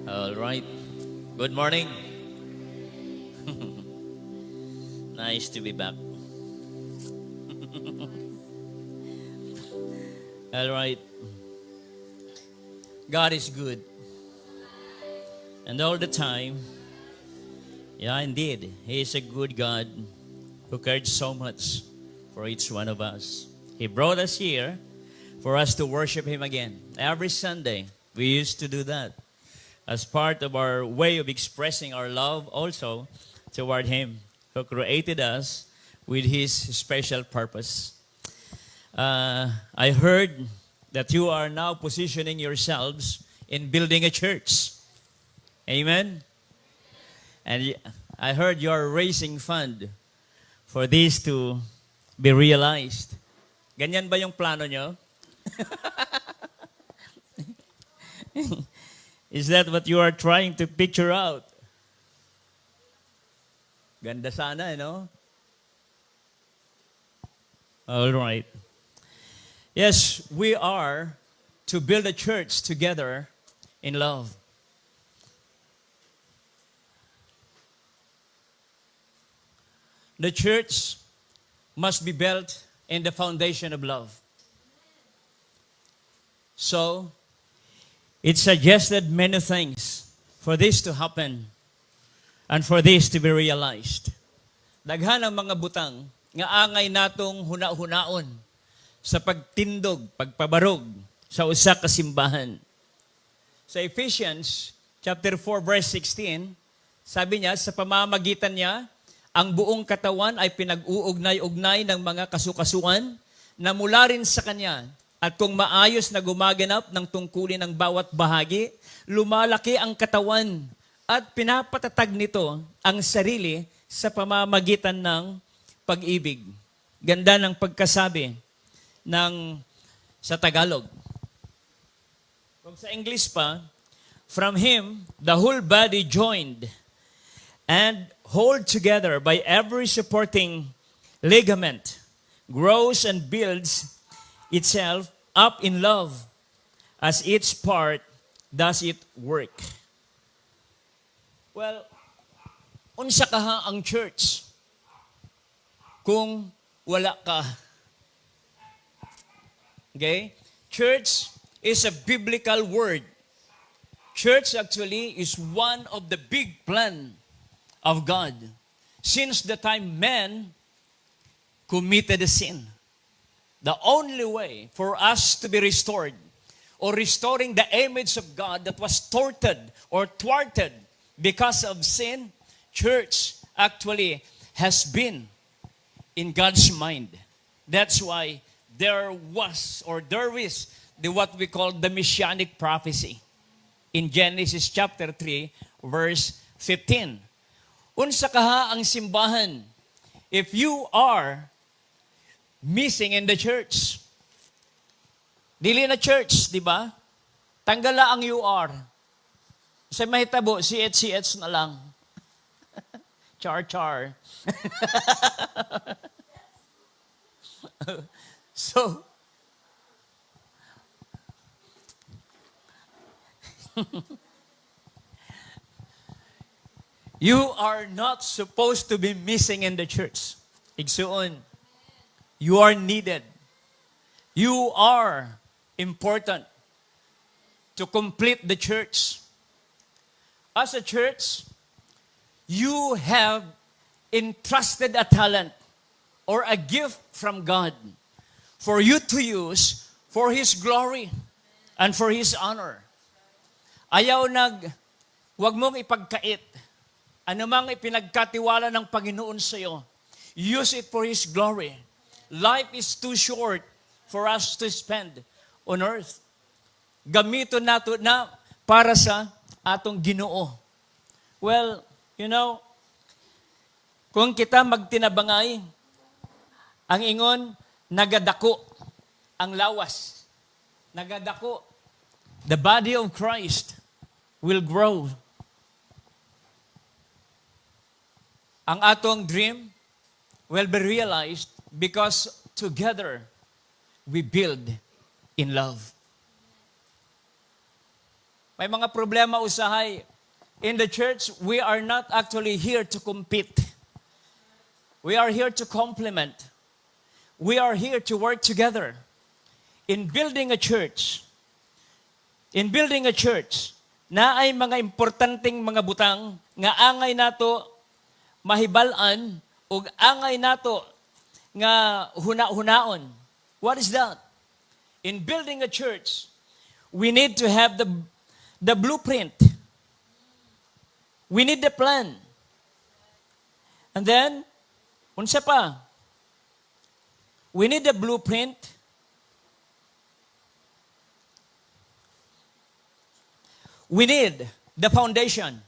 All right. Good morning. Nice to be back. All right. God is good. And all the time, yeah, indeed, He is a good God who cared so much for each one of us. He brought us here for us to worship Him again. Every Sunday, we used to do that as part of our way of expressing our love also toward Him who created us with His special purpose. I heard that you are now positioning yourselves in building a church. Amen? And I heard you are raising fund for this to be realized. Ganyan ba yung plano nyo? Is that what you are trying to picture out? Ganda sana, no? All right. Yes, we are to build a church together in love. The church must be built in the foundation of love. So, it suggested many things for this to happen and for this to be realized. Daghan ang mga butang nga angay natong huna-hunaon sa pagtindog, pagpabarog sa usa ka simbahan. Sa Ephesians chapter 4 verse 16, sabi niya, sa pamamagitan niya, ang buong katawan ay pinag-uugnay-ugnay ng mga kasukasuan na mula rin sa Kanya. At kung maayos na gumaganap ng tungkulin ng bawat bahagi, lumalaki ang katawan at pinapatatag nito ang sarili sa pamamagitan ng pag-ibig. Ganda ng pagkasabi sa Tagalog. Kung sa English pa, from Him, the whole body joined and hold together by every supporting ligament, grows and builds itself up in love as each part does its work. Well, unsa kaha ang church kung wala ka? Okay? Church is a biblical word. Church actually is one of the big plan of God since the time man committed a sin. The only way for us to be restored or restoring the image of God that was thwarted or thwarted because of sin, church actually has been in God's mind. That's why there is what we call the messianic prophecy in Genesis chapter 3 verse 15. Unsa kaha ang simbahan if you are missing in the church? Dili na church, di ba? Tanggala ang you are. Sa mahitabo, CH na lang. Char. So, you are not supposed to be missing in the church. Igsuon, you are needed. You are important to complete the church. As a church, you have entrusted a talent or a gift from God for you to use for His glory and for His honor. Wag mong ipagkait. Ano mang ipinagkatiwala ng Panginoon sa iyo, use it for His glory. Life is too short for us to spend on earth. Gamiton nato na para sa atong Ginoo. Well, kung kita magtinabangay, ang ingon, nagadako ang lawas. Nagadako. The body of Christ will grow. Ang atong dream will be realized because together we build in love. May mga problema usahay. In the church, we are not actually here to compete. We are here to complement. We are here to work together. In building a church, na ay mga importanteng mga butang, nga angay nato mahibalan, o angay nato nga huna-hunaon. What is that? In building a church, we need to have the blueprint. We need the plan. And then, unsa pa? We need the blueprint. We need the foundation.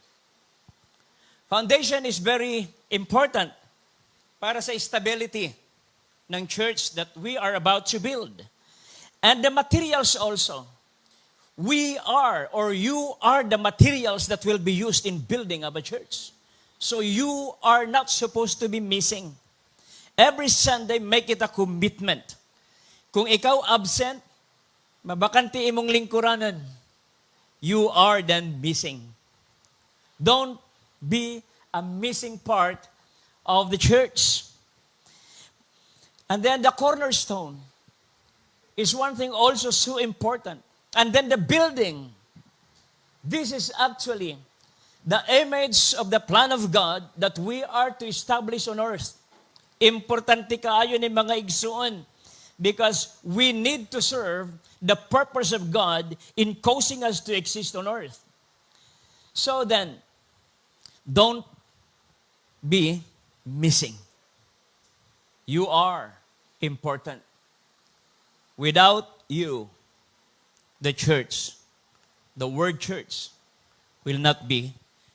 Foundation is very important para sa stability ng church that we are about to build. And the materials also. We are, or you are the materials that will be used in building of a church. So you are not supposed to be missing. Every Sunday, make it a commitment. Kung ikaw absent, mabakanti imong lingkuranan, you are then missing. Don't be a missing part of the church. And then the cornerstone is one thing also so important. And then the building. This is actually the image of the plan of God that we are to establish on earth. Importante kaayo ni mga igsuon because we need to serve the purpose of God in causing us to exist on earth. So then, don't be missing. You are important. Without you, the church, the word church, will not be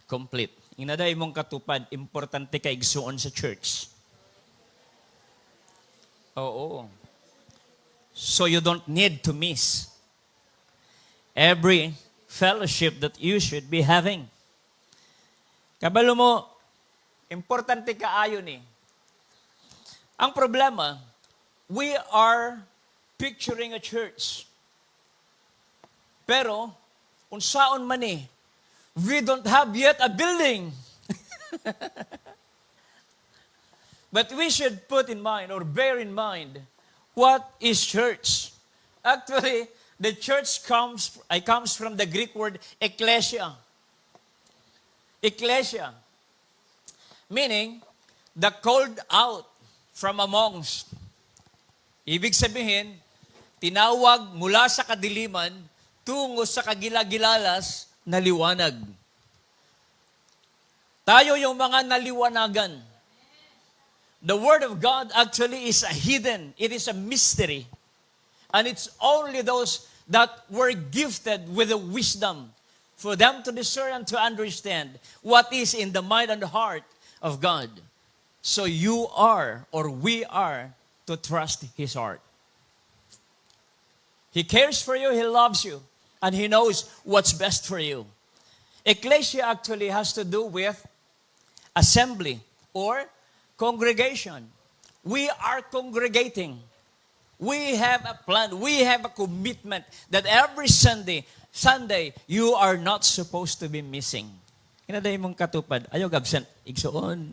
complete. Inaday mong katupad, importante ka igsuon sa church. Oo. So you don't need to miss every fellowship that you should be having. Kabalo mo, importante kaayo ni. Ang problema, we are picturing a church. Pero, unsaon man eh, we don't have yet a building. But we should put in mind or bear in mind what is church. Actually, the church comes from the Greek word ekklesia. Ekklesia. Meaning, the called out from amongst. Ibig sabihin, tinawag mula sa kadiliman tungo sa kagilagilalas na liwanag. Tayo yung mga naliwanagan. The Word of God actually is a hidden. It is a mystery. And it's only those that were gifted with the wisdom for them to discern and to understand what is in the mind and the heart of God. So you are, or we are, to trust His heart. He cares for you, He loves you, and He knows what's best for you. Ecclesia actually has to do with assembly or congregation. We are congregating. We have a plan. We have a commitment that every Sunday, you are not supposed to be missing. Inaday mong katupad, ayaw absent, igsoon.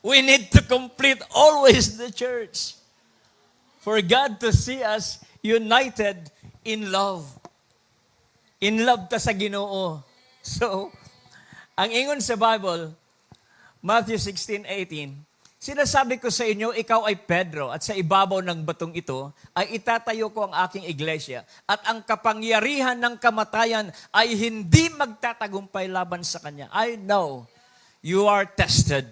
We need to complete always the church for God to see us united in love. In love ta sa Ginoo. So, ang ingon sa Bible, Matthew 16:18, sinasabi ko sa inyo, ikaw ay Pedro, at sa ibabaw ng batong ito ay itatayo ko ang aking iglesia, at ang kapangyarihan ng kamatayan ay hindi magtatagumpay laban sa kanya. I know you are tested.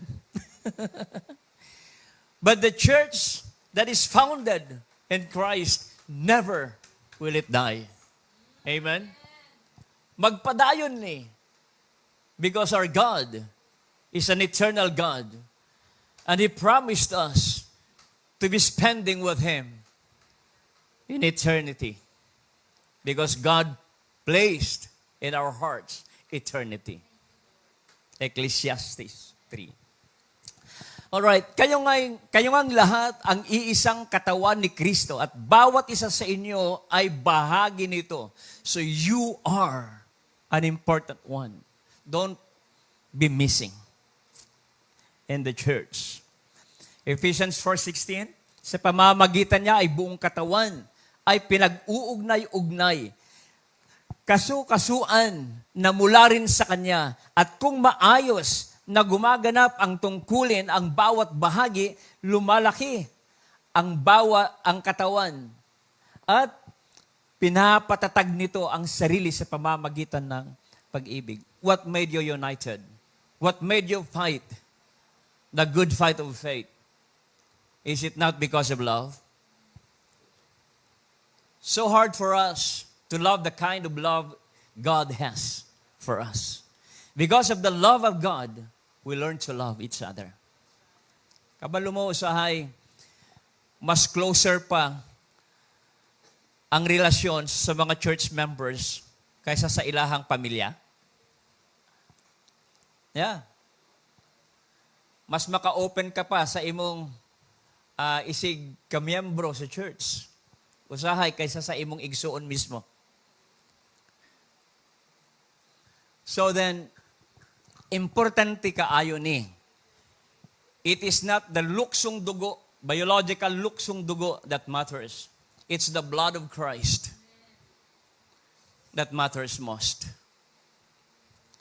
But the church that is founded in Christ, never will it die. Amen? Magpadayon ni. Because our God is an eternal God. And He promised us to be spending with Him in eternity. Because God placed in our hearts eternity. Ecclesiastes 3. Alright, kayo ngang lahat ang iisang katawan ni Kristo at bawat isa sa inyo ay bahagi nito. So you are an important one. Don't be missing in the church. Ephesians 4:16, sa pamamagitan niya ay buong katawan ay pinag-uugnay-ugnay, kasu-kasuan na mula rin sa Kanya. At kung maayos na gumaganap ang tungkulin, ang bawat bahagi, lumalaki ang katawan. At pinapatatag nito ang sarili sa pamamagitan ng pag-ibig. What made you united? What made you fight the good fight of faith? Is it not because of love? So hard for us to love the kind of love God has for us. Because of the love of God, we learn to love each other. Kabalo mo, usahay, mas closer pa ang relasyon sa mga church members kaysa sa ilahang pamilya. Yeah. Mas maka-open ka pa sa imong isig kamiyembro sa church. Usahay kaysa sa imong igsuon mismo. So then, importante kaayo ni. It is not the luksong dugo, biological luksong dugo that matters. It's the blood of Christ that matters most.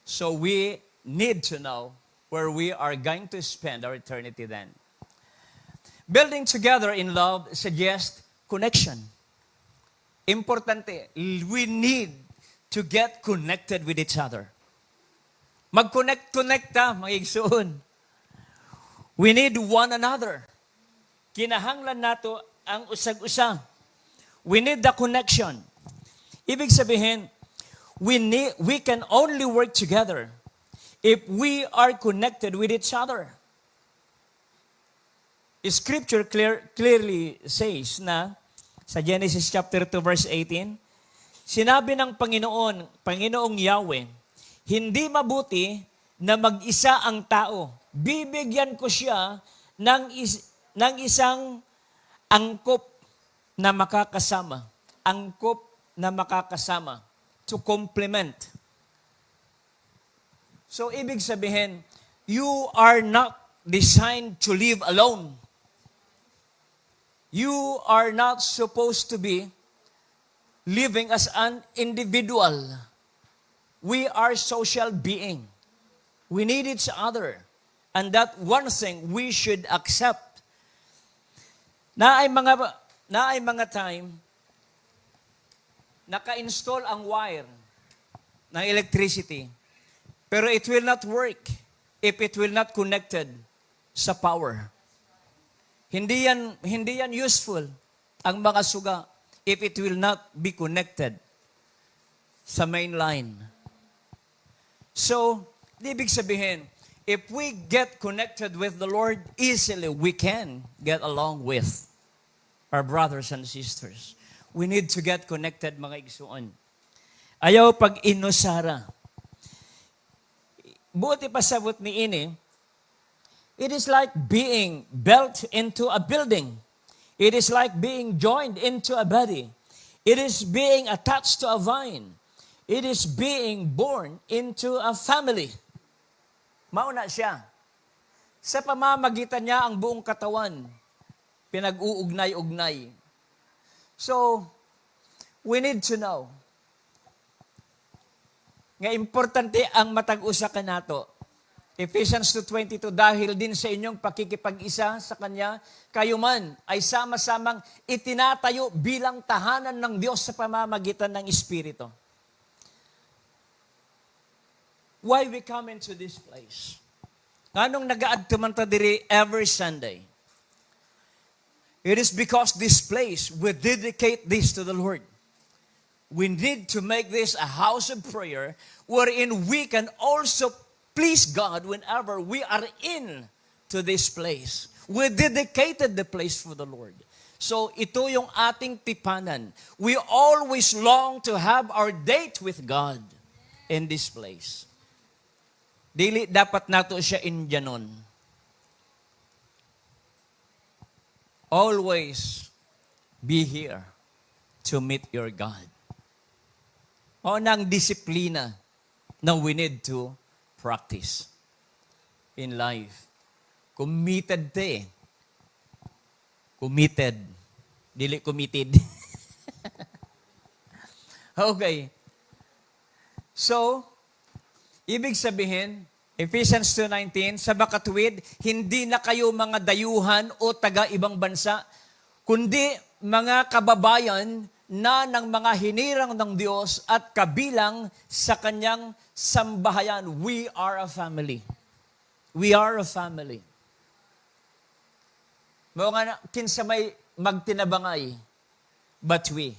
So we need to know where we are going to spend our eternity then. Building together in love suggests connection. Importante, we need to get connected with each other. Mag-connect mga igsoon. We need one another. Kinahanglan nato ang usag-usa. We need the connection. Ibig sabihin, we can only work together if we are connected with each other. Scripture clearly says na sa Genesis chapter 2 verse 18, sinabi ng Panginoong Yahweh, hindi mabuti na mag-isa ang tao. Bibigyan ko siya ng isang angkop na makakasama. Angkop na makakasama. To complement. So, ibig sabihin, you are not designed to live alone. You are not supposed to be living as an individual. We are social being. We need each other. And that one thing we should accept. Na ay mga time, naka-install ang wire ng electricity. Pero it will not work if it will not connected sa power. Hindi yan useful ang mga suga if it will not be connected sa main line. So, ibig sabihin, if we get connected with the Lord easily, we can get along with our brothers and sisters. We need to get connected, mga igsuon. Ayaw pag inusara. Buti pa sabot ni ini, it is like being built into a building. It is like being joined into a body. It is being attached to a vine. It is being born into a family. Mauna siya. Sa pamamagitan niya ang buong katawan, pinag-uugnay-ugnay. So, we need to know nga importante ang matag-usa ka nato. Ephesians 2:22, dahil din sa inyong pakikipag-isa sa Kanya, kayo man ay sama-samang itinatayo bilang tahanan ng Diyos sa pamamagitan ng Espiritu. Why we come into this place? Anong nag-aadto man ta diri every Sunday? It is because this place, we dedicate this to the Lord. We need to make this a house of prayer wherein we can also please God whenever we are in to this place. We dedicated the place for the Lord. So ito yung ating tipanan. We always long to have our date with God in this place. Dili dapat nato siya indyanon. always be here to meet your God. O nang disiplina na we need to practice in life. Committed te eh. Committed. Dili committed. Okay. So, ibig sabihin, Ephesians 2:19, sa makatuwid, hindi na kayo mga dayuhan o taga-ibang bansa, kundi mga kababayan na ng mga hinirang ng Diyos at kabilang sa kanyang sambahayan. We are a family. We are a family. Mga kinsa may magtinabangay, but we.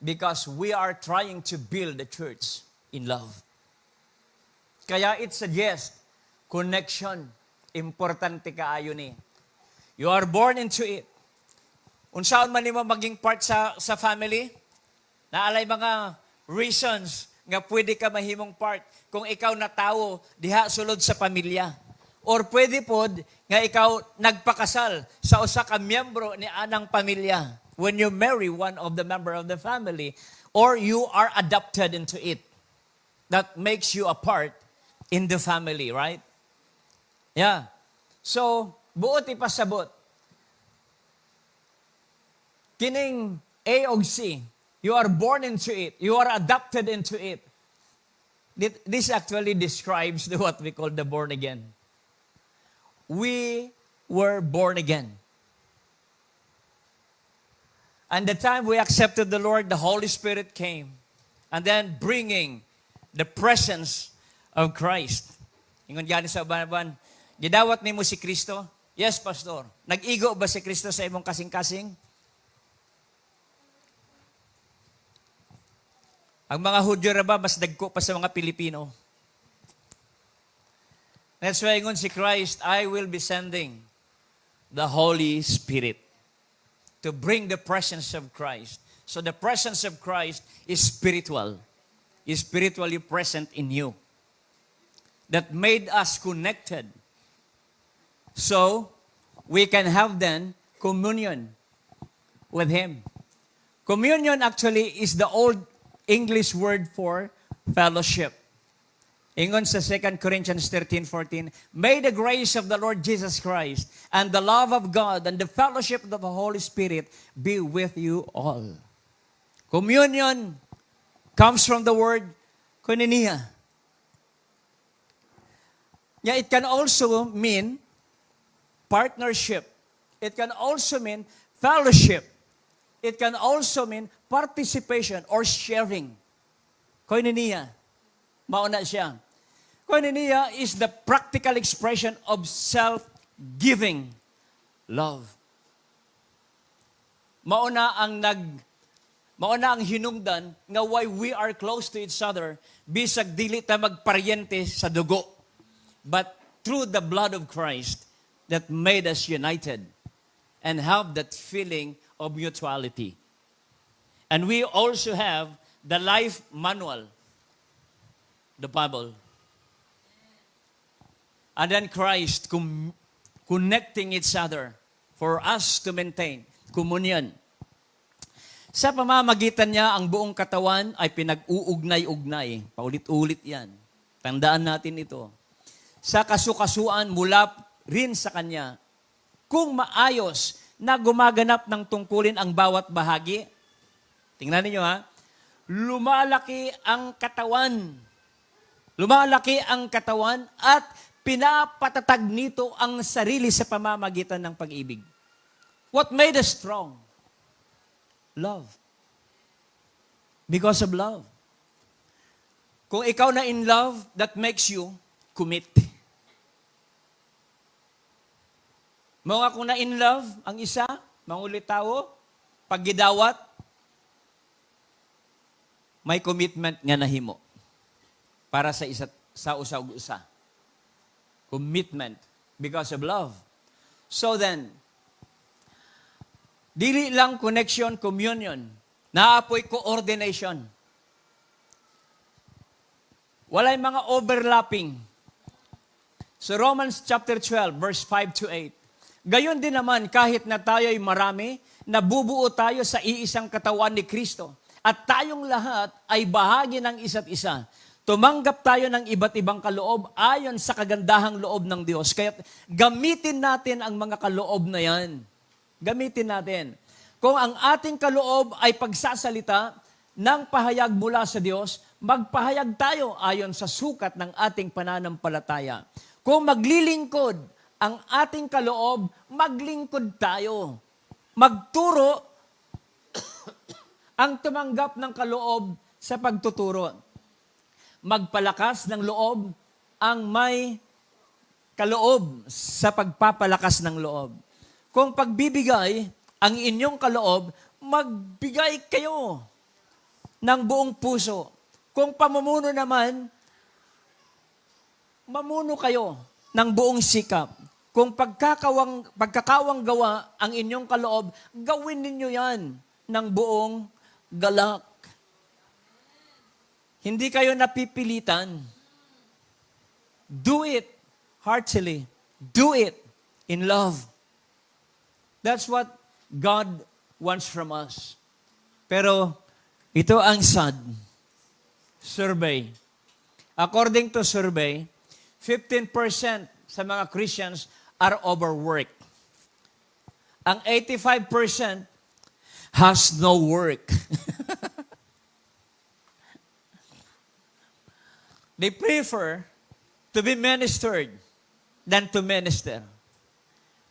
Because we are trying to build the church in love. Kaya it suggests connection. Importante kaayo ni. You are born into it. Unsaon man nimo maging part sa family? Naalay mga reasons nga pwede ka mahimong part kung ikaw na tao diha sulod sa pamilya. Or pwede pod nga ikaw nagpakasal sa usa ka miyembro ni anang pamilya. When you marry one of the member of the family, or you are adopted into it. That makes you a part in the family, right? Yeah. So, buot ipasabot. Kining A o C, you are born into it. You are adopted into it. This actually describes what we call the born again. We were born again. And the time we accepted the Lord, the Holy Spirit came. And then bringing the presence of Christ. Ingon gani sa uban-uban, gidawat nimo si Kristo? Yes, Pastor. Nag-igo ba si Kristo sa imong kasing-kasing? Ang mga Hudyo ra ba, mas dagko pa sa mga Pilipino? That's why ingon si Christ, I will be sending the Holy Spirit to bring the presence of Christ. So the presence of Christ is spiritual. Is spiritually present in you. That made us connected. So, we can have then communion with Him. Communion actually is the old English word for fellowship. Ingon sa 2 Corinthians 13:14, may the grace of the Lord Jesus Christ and the love of God and the fellowship of the Holy Spirit be with you all. Communion comes from the word koinonia. Yeah, it can also mean partnership. It can also mean fellowship. It can also mean participation or sharing. Koinonia. Mauna siya. Koinonia is the practical expression of self-giving love. Mauna ang hinungdan nga why we are close to each other bisag dili ta magparyente sa dugo, but through the blood of Christ that made us united and have that feeling of mutuality. And we also have the life manual, the Bible. And then Christ connecting each other for us to maintain communion. Sa pamamagitan niya, ang buong katawan ay pinag-uugnay-ugnay. Paulit-ulit yan. Tandaan natin ito. Sa kasukasuan mula rin sa Kanya, kung maayos na gumaganap ng tungkulin ang bawat bahagi, tingnan niyo ha, lumalaki ang katawan. Lumalaki ang katawan at pinapatatag nito ang sarili sa pamamagitan ng pag-ibig. What made us strong? Love. Because of love. Kung ikaw na in love, that makes you commit. Mga kung na in love, ang isa, mangulit tao, pag gidawat, may commitment nga nahimo para sa usa. Commitment because of love. So then, dili lang connection, communion. Naapoy coordination. Walay mga overlapping. So Romans chapter 12, verse 5 to 8. Gayon din naman, kahit na tayo'y marami, nabubuo tayo sa iisang katawan ni Kristo. At tayong lahat ay bahagi ng isa't isa. Tumanggap tayo ng iba't ibang kaloob ayon sa kagandahang loob ng Diyos. Kaya gamitin natin ang mga kaloob na yan. Gamitin natin. Kung ang ating kaloob ay pagsasalita ng pahayag mula sa Diyos, magpahayag tayo ayon sa sukat ng ating pananampalataya. Kung maglilingkod ang ating kaloob, maglingkod tayo. Magturo ang tumanggap ng kaloob sa pagtuturo. Magpalakas ng loob ang may kaloob sa pagpapalakas ng loob. Kung pagbibigay ang inyong kaloob, magbigay kayo ng buong puso. Kung pamumuno naman, mamuno kayo ng buong sikap. Kung pagkakawang gawa ang inyong kaloob, gawin ninyo yan ng buong galak. Hindi kayo napipilitan. Do it heartily. Do it in love. That's what God wants from us. Pero ito ang sad. Survey. According to survey, 15% sa mga Christians are overworked. Ang 85% has no work. They prefer to be ministered than to minister.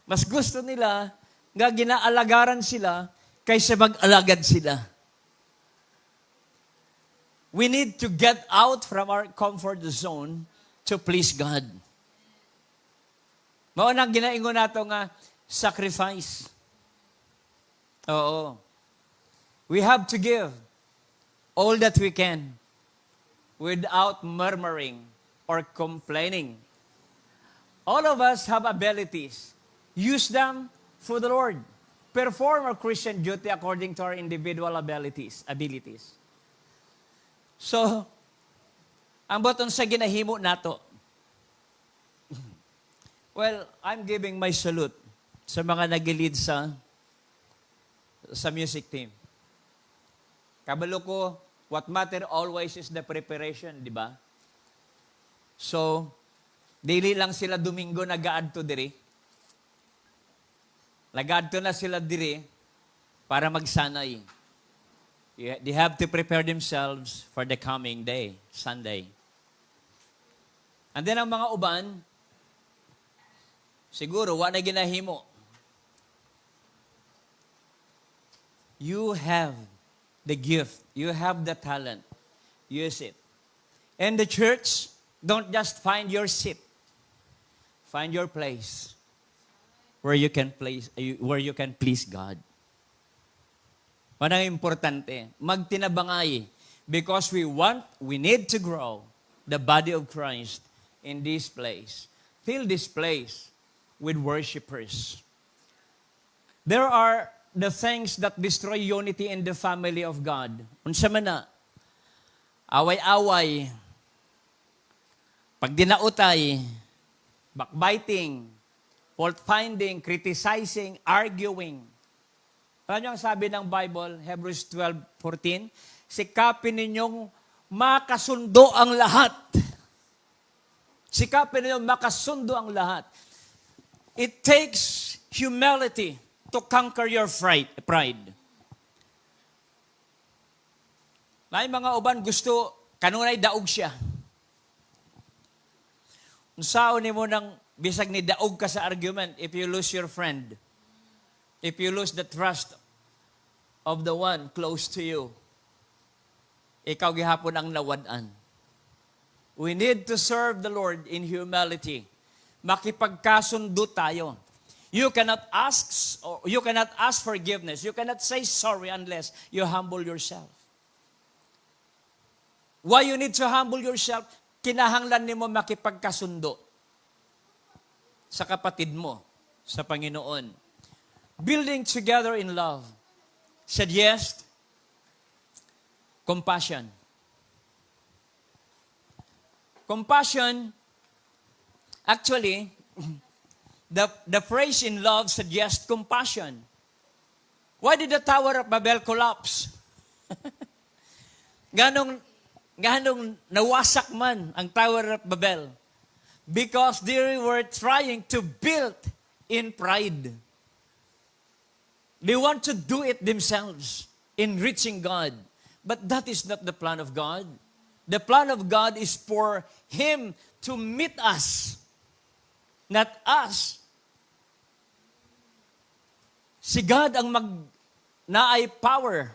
Mas gusto nila nga ginaalagaran sila kaysa mag-alagad sila. We need to get out from our comfort zone to please God. Mao nang ginaingon nato nga sacrifice. Oo. We have to give all that we can without murmuring or complaining. All of us have abilities. Use them for the Lord. Perform our Christian duty according to our individual abilities. So, ang boton sa ginahimo nato. Well, I'm giving my salute sa mga nag-lead sa music team. Kabalo ko, what matter always is the preparation, di ba? So, dili lang sila Domingo nag-aadto diri. Nag-aadto na sila diri para magsanay. They have to prepare themselves for the coming day, Sunday. And then ang mga uban, siguro, wala ginahimo. You have the gift. You have the talent. Use it. And the church, don't just find your seat. Find your place where you can please God. Manang importante, magtinabangay because we need to grow the body of Christ in this place. Fill this place with worshipers. There are the things that destroy unity in the family of God. Unsa man na? Away-away, pagdinautay, backbiting, fault-finding, criticizing, arguing. Alam niyo ang sabi ng Bible, Hebrews 12:14, sikapin ninyong makasundo ang lahat. Sikapin ninyong makasundo ang lahat. It takes humility to conquer your pride. May mga uban gusto, kanunay daog siya. Unsaon nimo nang bisag ni daog ka sa argument if you lose your friend, if you lose the trust of the one close to you, ikaw gihapon ang nawad-an. We need to serve the Lord in humility. Makipagkasundo tayo. You cannot ask forgiveness. You cannot say sorry unless you humble yourself. Why you need to humble yourself? Kinahanglan nimo makipagkasundo sa kapatid mo, sa Panginoon. Building together in love. Said yes, compassion. Compassion, actually, The phrase in love suggests compassion. Why did the Tower of Babel collapse? Ganong nawasak man ang Tower of Babel? Because they were trying to build in pride. They want to do it themselves in reaching God. But that is not the plan of God. The plan of God is for Him to meet us, not us. Si God ang naay power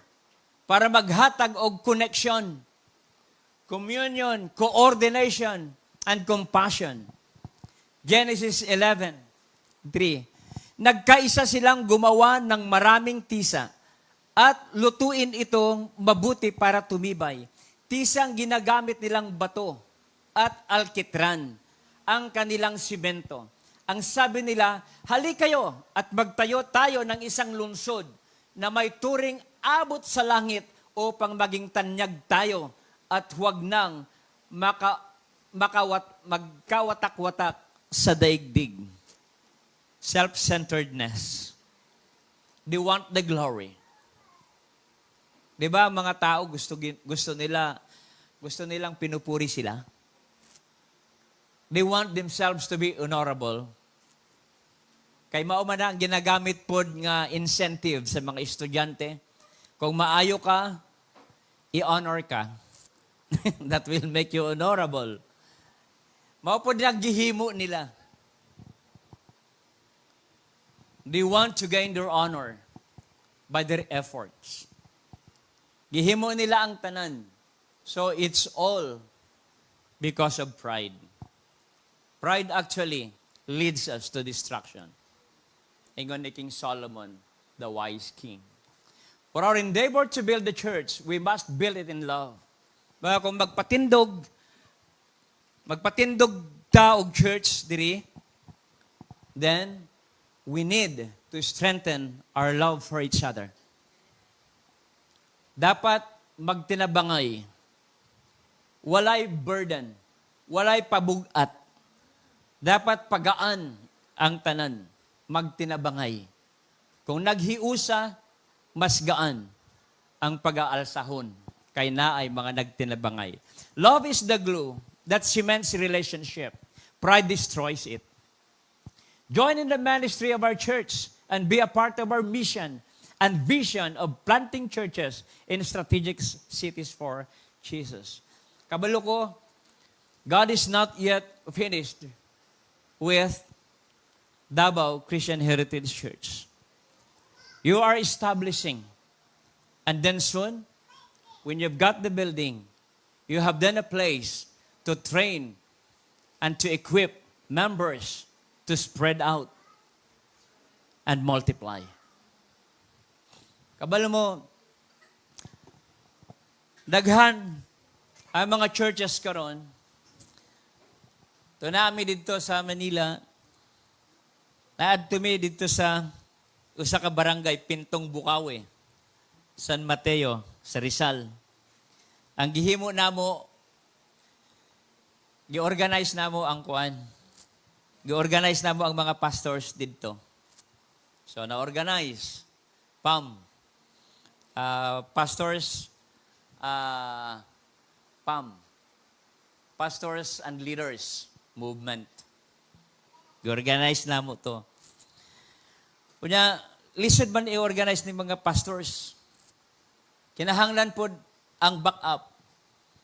para maghatag og connection, communion, coordination, and compassion. Genesis 11:3. Nagkaisa silang gumawa ng maraming tisa at lutuin itong mabuti para tumibay. Tisang ginagamit nilang bato at alkitran, ang kanilang simento. Ang sabi nila, hali kayo at magtayo tayo ng isang lungsod na may turing abot sa langit upang maging tanyag tayo at huwag nang magkawatak-watak sa daigdig. Self-centeredness. They want the glory. Di ba mga tao gusto nilang pinupuri sila? They want themselves to be honorable. Kay mao man ang ginagamit pod nga incentive sa mga estudyante. Kung maayo ka, i-honor ka. That will make you honorable. Mao pod ang gihimo nila. They want to gain their honor by their efforts. Gihimo nila ang tanan. So it's all because of pride. Pride actually leads us to destruction. Ingon ni King Solomon, the wise king. For our endeavor to build the church, we must build it in love. Mga kung magpatindog ta og church diri, then we need to strengthen our love for each other. Dapat magtinabangay. Walay burden. Walay pabugat. Dapat pagaan ang tanan. Magtinabangay. Kung naghiusa, mas gaan ang pag-aalsahon. Kay naay mga nagtinabangay. Love is the glue that cements relationship. Pride destroys it. Join in the ministry of our church and be a part of our mission and vision of planting churches in strategic cities for Jesus. Kabalo ko, God is not yet finished with Davao Christian Heritage Church. You are establishing, and then soon, when you've got the building, you have then a place to train and to equip members to spread out and multiply. Kabalo mo, daghan ang mga churches karon. Ito namin dito sa Manila, naadto mi dito sa usa ka barangay, Pintong Bukawi, San Mateo, sa Rizal. Ang gihimo namo, gi-organize namo ang kuan. Gi-organize namo ang mga pastors dito. So, na-organize. PAM. Pastors, PAM. Pastors and Leaders Movement. I-organize na mo to. Kunya, lisod man i-organize ni mga pastors. Kinahanglan po ang backup.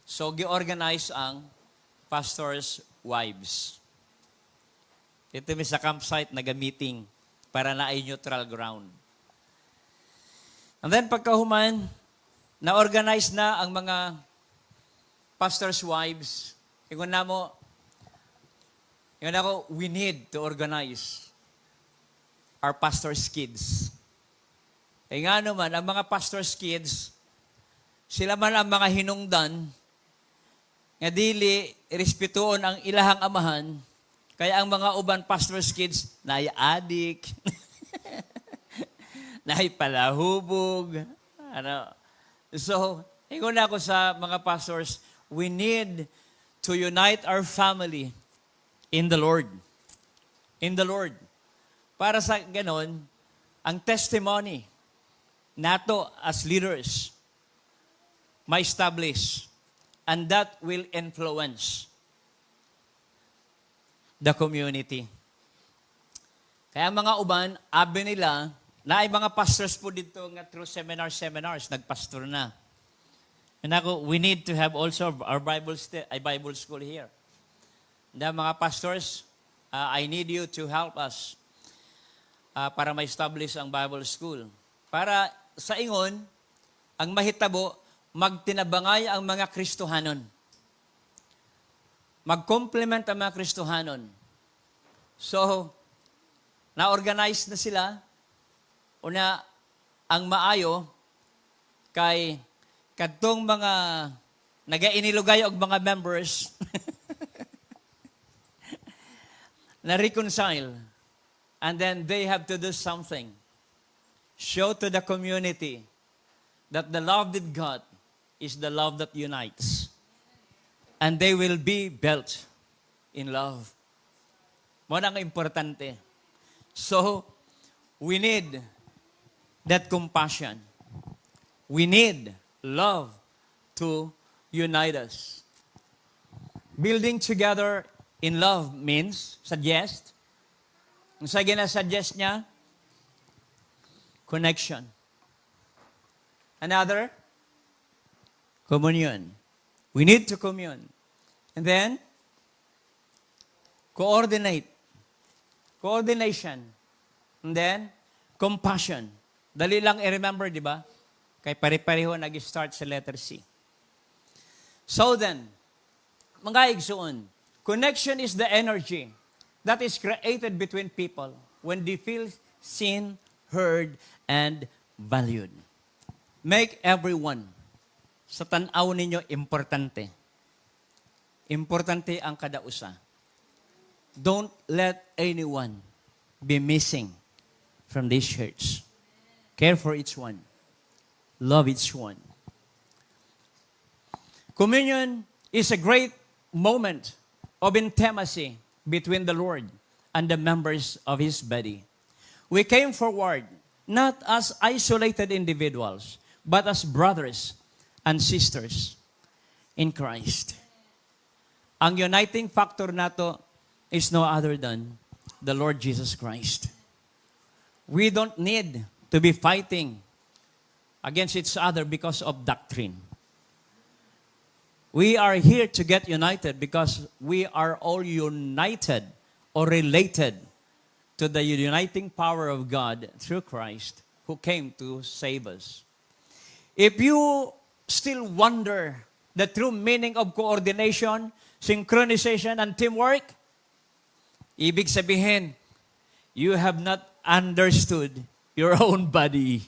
So, gi-organize ang pastors' wives. Ito may sa campsite, naga-meeting para na ay neutral ground. And then pagkahuman, na-organize na ang mga pastors' wives. Ingon na ako, we need to organize our pastors' kids. E nga naman, ang mga pastors' kids, sila man ang mga hinungdan, nga dili, respetuon ang ilahang amahan, kaya ang mga uban pastors' kids, naay adik, naay palahubog. So, ingon ako sa mga pastors, we need to unite our family in the Lord. In the Lord. Para sa ganon, ang testimony nato as leaders ma-establish, and that will influence the community. Kaya mga uban, abi nila, na ay mga pastors po dito nga through seminars, nagpastor na. And ako, we need to have also our Bible school here. Na mga pastors, I need you to help us para ma-establish ang Bible school. Para sa ingon, ang mahitabo, magtinabangay ang mga Kristohanon. Mag-complement ang mga Kristohanon. So, na-organize na sila. Una, ang maayo kay kadtong mga nagainilugay og mga members na-reconcile. And then they have to do something. Show to the community that the love with God is the love that unites. And they will be built in love. Mo na ang importante. So, we need that compassion. We need love to unite us. Building together in love means, suggest. Ang sa gina-suggest niya, connection. Another, communion. We need to commune. And then, coordinate. Coordination. And then, compassion. Dali lang i-remember, di ba? Kay pare-pareho nag-start sa letter C. So then, mga igsoon, connection is the energy that is created between people when they feel seen, heard, and valued. Make everyone sa tanaw ninyo importante. Importante ang kada usa. Don't let anyone be missing from this church. Care for each one. Love each one. Communion is a great moment of intimacy between the Lord and the members of His body. We came forward not as isolated individuals, but as brothers and sisters in Christ. Ang uniting factor nato is no other than the Lord Jesus Christ. We don't need to be fighting against each other because of doctrine. We are here to get united because we are all united or related to the uniting power of God through Christ who came to save us. If you still wonder the true meaning of coordination, synchronization, and teamwork, ibig sabihin, you have not understood your own body.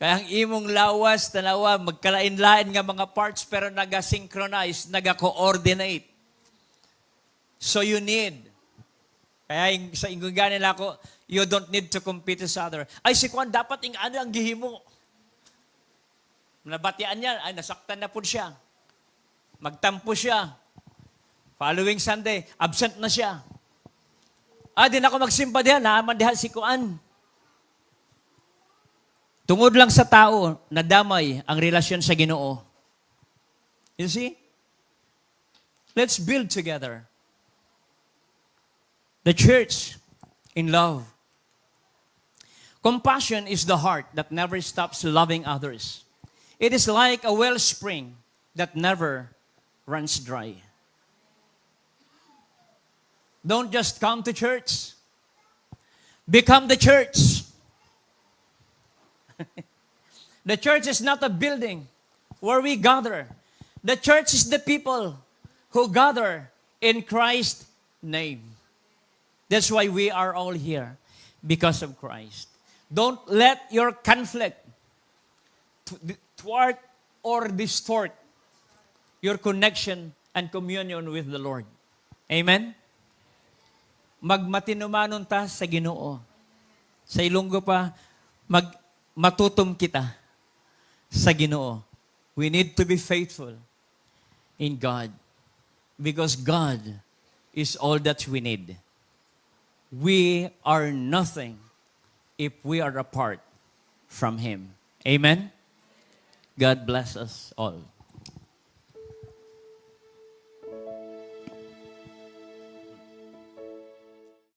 Kaya ang imong lawas, tanawa, magkalain-lain nga mga parts pero naga-synchronize, naga-coordinate. So you need. Kaya sa inggungan nila ako, you don't need to compete with each other. Ay, si Juan, dapat ano ang gihimo. Nabatian niya, ay, nasaktan na po siya. Magtampo siya. Following Sunday, absent na siya. Di na ako magsimba diyan, naaman dihan si Juan. Tungod lang sa tao, nadamay ang relasyon sa Ginoo. You see? Let's build together. The church in love. Compassion is the heart that never stops loving others. It is like a wellspring that never runs dry. Don't just come to church. Become the church. The church is not a building where we gather. The church is the people who gather in Christ's name. That's why we are all here, because of Christ. Don't let your conflict thwart or distort your connection and communion with the Lord. Amen? Magmatinumanon ta sa Ginoo. Sa Ilonggo pa, matutom kita sa Ginoo. We need to be faithful in God because God is all that we need. We are nothing if we are apart from Him. Amen? God bless us all.